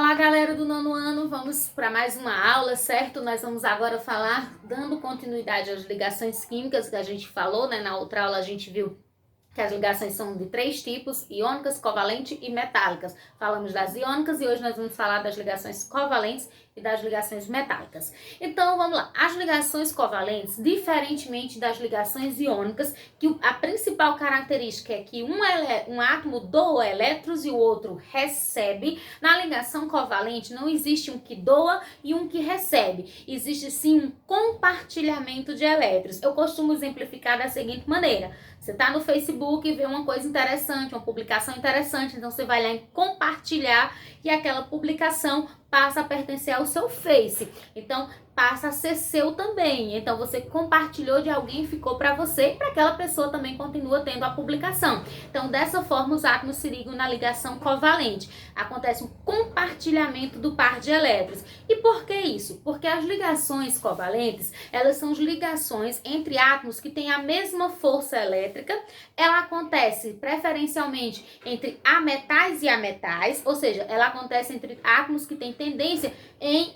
Olá, galera do nono ano, vamos para mais uma aula, certo? Nós vamos agora falar, dando continuidade às ligações químicas que a gente falou, né? Na outra aula a gente viu que as ligações são de três tipos: iônicas, covalentes e metálicas. Falamos das iônicas e hoje nós vamos falar das ligações covalentes e das ligações metálicas. Então, vamos lá. As ligações covalentes, diferentemente das ligações iônicas, que a principal característica é que um átomo doa elétrons e o outro recebe. Na ligação covalente não existe um que doa e um que recebe. Existe sim um compartilhamento de elétrons. Eu costumo exemplificar da seguinte maneira: você está no Facebook e vê uma coisa interessante, uma publicação interessante, então você vai lá em compartilhar e aquela publicação passa a pertencer ao seu Face. Então, passa a ser seu também. Então, você compartilhou de alguém, ficou para você e para aquela pessoa também continua tendo a publicação. Então, dessa forma, os átomos se ligam na ligação covalente. Acontece um compartilhamento do par de elétrons. E por que isso? Porque as ligações covalentes, elas são as ligações entre átomos que têm a mesma força elétrica. Ela acontece preferencialmente entre ametais e ametais, ou seja, ela acontece entre átomos que têm tendência em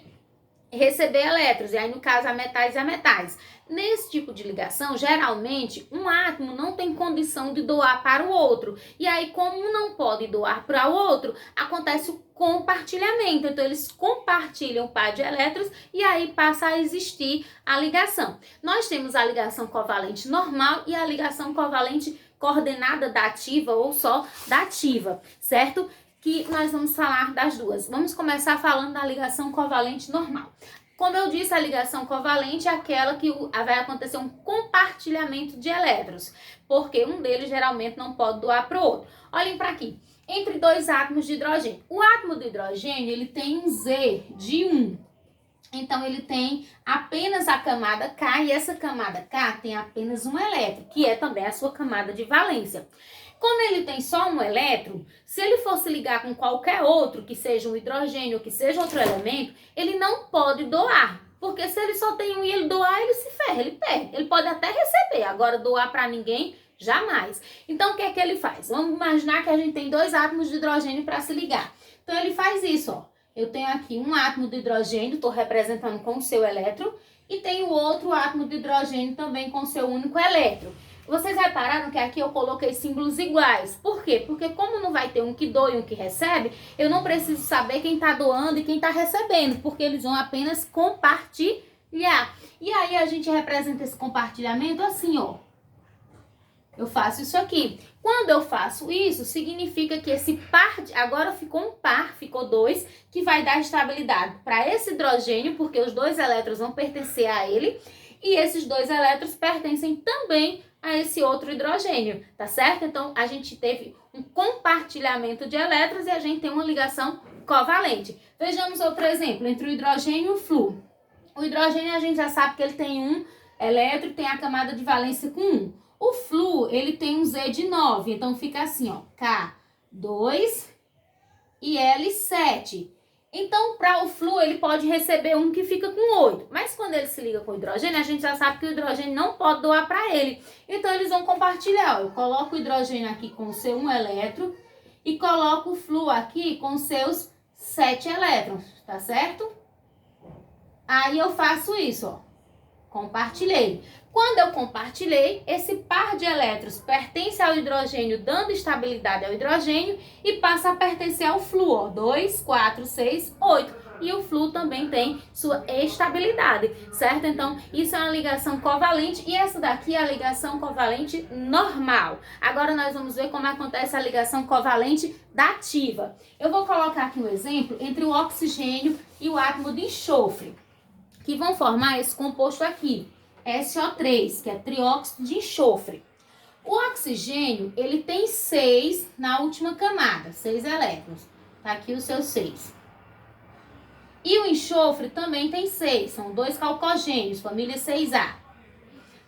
receber elétrons, e aí no caso ametais e ametais. Nesse tipo de ligação, geralmente, um átomo não tem condição de doar para o outro. E aí, como um não pode doar para o outro, acontece o compartilhamento. Então, eles compartilham o par de elétrons e aí passa a existir a ligação. Nós temos a ligação covalente normal e a ligação covalente coordenada dativa ou só dativa, certo? Que nós vamos falar das duas. Vamos começar falando da ligação covalente normal. Como eu disse, a ligação covalente é aquela que vai acontecer um compartilhamento de elétrons, porque um deles geralmente não pode doar para o outro. Olhem para aqui. Entre dois átomos de hidrogênio. O átomo de hidrogênio, ele tem um Z de 1. Então, ele tem apenas a camada K, e essa camada K tem apenas um elétron, que é também a sua camada de valência. Como ele tem só um elétron, se ele fosse ligar com qualquer outro, que seja um hidrogênio ou que seja outro elemento, ele não pode doar. Porque se ele só tem um e ele doar, ele se ferra, ele perde. Ele pode até receber, agora doar para ninguém, jamais. Então, o que é que ele faz? Vamos imaginar que a gente tem dois átomos de hidrogênio para se ligar. Então, ele faz isso, ó. Eu tenho aqui um átomo de hidrogênio, estou representando com o seu elétron, e tenho outro átomo de hidrogênio também com o seu único elétron. Vocês repararam que aqui eu coloquei símbolos iguais. Por quê? Porque como não vai ter um que doa e um que recebe, eu não preciso saber quem está doando e quem está recebendo, porque eles vão apenas compartilhar. E aí a gente representa esse compartilhamento assim, ó. Eu faço isso aqui. Quando eu faço isso, significa que esse par, agora ficou um par, ficou dois, que vai dar estabilidade para esse hidrogênio, porque os dois elétrons vão pertencer a ele, e esses dois elétrons pertencem também a esse outro hidrogênio, tá certo? Então, a gente teve um compartilhamento de elétrons e a gente tem uma ligação covalente. Vejamos outro exemplo, entre o hidrogênio e o flúor. O hidrogênio, a gente já sabe que ele tem um elétron e tem a camada de valência com 1. O flúor, ele tem um Z de 9, então fica assim, ó, K2 e L7. Então, para o flúor, ele pode receber um que fica com 8. Mas quando ele se liga com o hidrogênio, a gente já sabe que o hidrogênio não pode doar para ele. Então, eles vão compartilhar. Ó, eu coloco o hidrogênio aqui com o seu 1 elétron e coloco o flúor aqui com seus 7 elétrons, tá certo? Aí eu faço isso, ó. Compartilhei. Quando eu compartilhei, esse par de elétrons pertence ao hidrogênio, dando estabilidade ao hidrogênio, e passa a pertencer ao flúor. 2, 4, 6, 8. E o flúor também tem sua estabilidade, certo? Então, isso é uma ligação covalente, e essa daqui é a ligação covalente normal. Agora, nós vamos ver como acontece a ligação covalente dativa. Eu vou colocar aqui um exemplo entre o oxigênio e o átomo de enxofre, que vão formar esse composto aqui, SO3, que é trióxido de enxofre. O oxigênio, ele tem 6 na última camada, 6 elétrons. Tá aqui os seus 6. E o enxofre também tem 6, são 2 calcogênios, família 6A.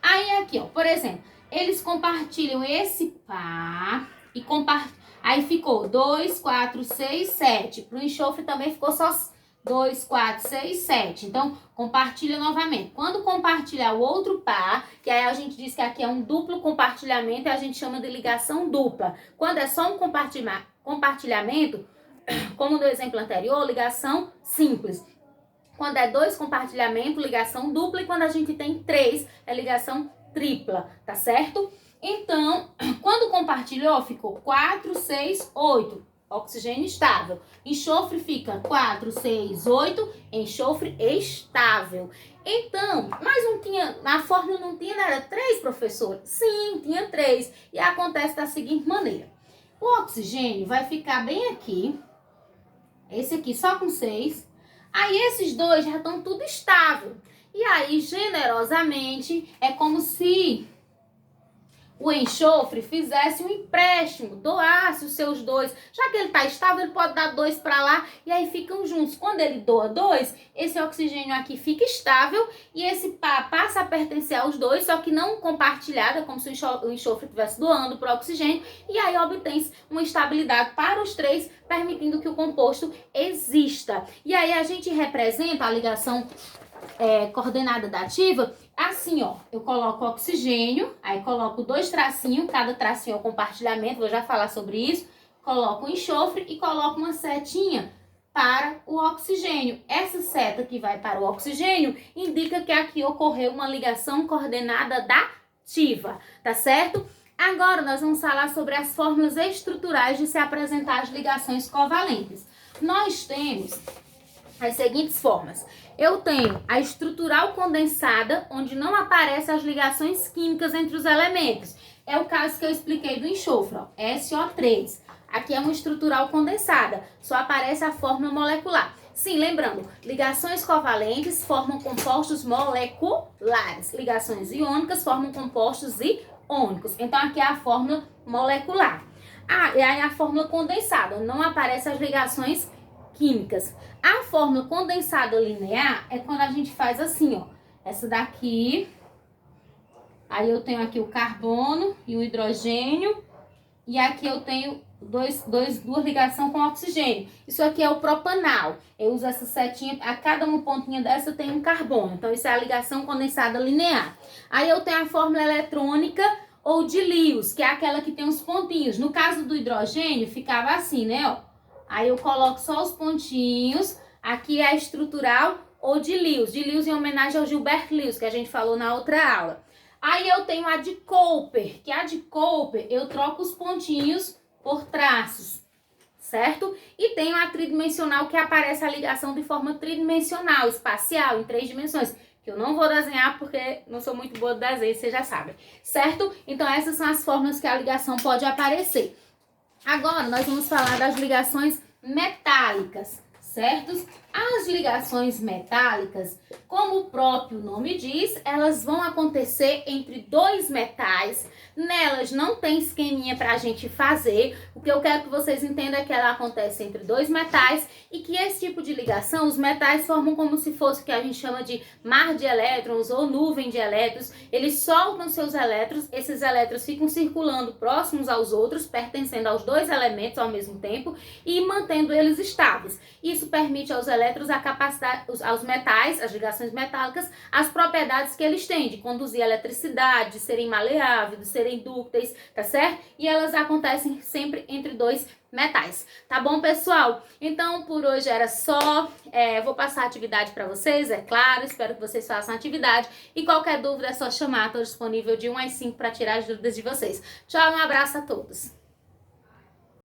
Aí aqui, ó, por exemplo, eles compartilham esse par e aí ficou 2, 4, 6, 7. Para o enxofre também ficou só 2, 4, 6, 7. Então, compartilha novamente. Quando compartilhar o outro par, que aí a gente diz que aqui é um duplo compartilhamento, e a gente chama de ligação dupla. Quando é só um compartilhamento, como no exemplo anterior, ligação simples. Quando é 2 compartilhamento, ligação dupla. E quando a gente tem 3, é ligação tripla, tá certo? Então, quando compartilhou, ficou 4, 6, 8. Oxigênio estável. Enxofre fica 4, 6, 8. Enxofre estável. Então, mas não tinha, na fórmula não tinha, não era 3, professor? Sim, tinha 3. E acontece da seguinte maneira. O oxigênio vai ficar bem aqui. Esse aqui só com 6. Aí esses dois já estão tudo estável. E aí, generosamente, é como se o enxofre fizesse um empréstimo, doasse os seus 2. Já que ele está estável, ele pode dar 2 para lá e aí ficam juntos. Quando ele doa 2, esse oxigênio aqui fica estável e esse passa a pertencer aos 2, só que não compartilhado, é como se o enxofre estivesse doando para o oxigênio, e aí obtém-se uma estabilidade para os 3, permitindo que o composto exista. E aí a gente representa a ligação coordenada dativa assim, ó. Eu coloco oxigênio, aí coloco 2 tracinhos, cada tracinho é o compartilhamento, vou já falar sobre isso. Coloco o enxofre e coloco uma setinha para o oxigênio. Essa seta que vai para o oxigênio indica que aqui ocorreu uma ligação coordenada dativa, tá certo? Agora nós vamos falar sobre as fórmulas estruturais de se apresentar as ligações covalentes. Nós temos as seguintes formas. Eu tenho a estrutural condensada, onde não aparecem as ligações químicas entre os elementos. É o caso que eu expliquei do enxofre, ó, SO3. Aqui é uma estrutural condensada, só aparece a fórmula molecular. Sim, lembrando, ligações covalentes formam compostos moleculares. Ligações iônicas formam compostos iônicos. Então, aqui é a fórmula molecular. E aí a fórmula condensada, não aparecem as ligações químicas. A fórmula condensada linear é quando a gente faz assim, ó. Essa daqui. Aí eu tenho aqui o carbono e o hidrogênio. E aqui eu tenho duas ligações com oxigênio. Isso aqui é o propanal. Eu uso essa setinha, a cada uma pontinha dessa tem um carbono. Então, isso é a ligação condensada linear. Aí eu tenho a fórmula eletrônica ou de Lewis, que é aquela que tem os pontinhos. No caso do hidrogênio, ficava assim, né, ó. Aí eu coloco só os pontinhos. Aqui é a estrutural ou de Lewis. De Lewis em homenagem ao Gilbert Lewis, que a gente falou na outra aula. Aí eu tenho a de Cooper, que a de Cooper eu troco os pontinhos por traços, certo? E tenho a tridimensional, que aparece a ligação de forma tridimensional, espacial, em 3 dimensões. Que eu não vou desenhar porque não sou muito boa de desenho, vocês já sabem, certo? Então essas são as formas que a ligação pode aparecer. Agora, nós vamos falar das ligações metálicas, certo? As ligações metálicas, como o próprio nome diz, elas vão acontecer entre 2 metais. Nelas não tem esqueminha para a gente fazer. O que eu quero que vocês entendam é que ela acontece entre 2 metais e que esse tipo de ligação, os metais formam como se fosse o que a gente chama de mar de elétrons ou nuvem de elétrons. Eles soltam seus elétrons, esses elétrons ficam circulando próximos aos outros, pertencendo aos 2 elementos ao mesmo tempo e mantendo eles estáveis. Isso permite aos elétrons a capacidade, aos metais, as ligações metálicas, as propriedades que eles têm de conduzir eletricidade, de serem maleáveis, de serem dúcteis, tá certo? E elas acontecem sempre entre 2 metais, tá bom, pessoal? Então, por hoje era só. Vou passar a atividade para vocês, é claro. Espero que vocês façam a atividade. E qualquer dúvida é só chamar. Estou disponível de 1 às 5 para tirar as dúvidas de vocês. Tchau, um abraço a todos.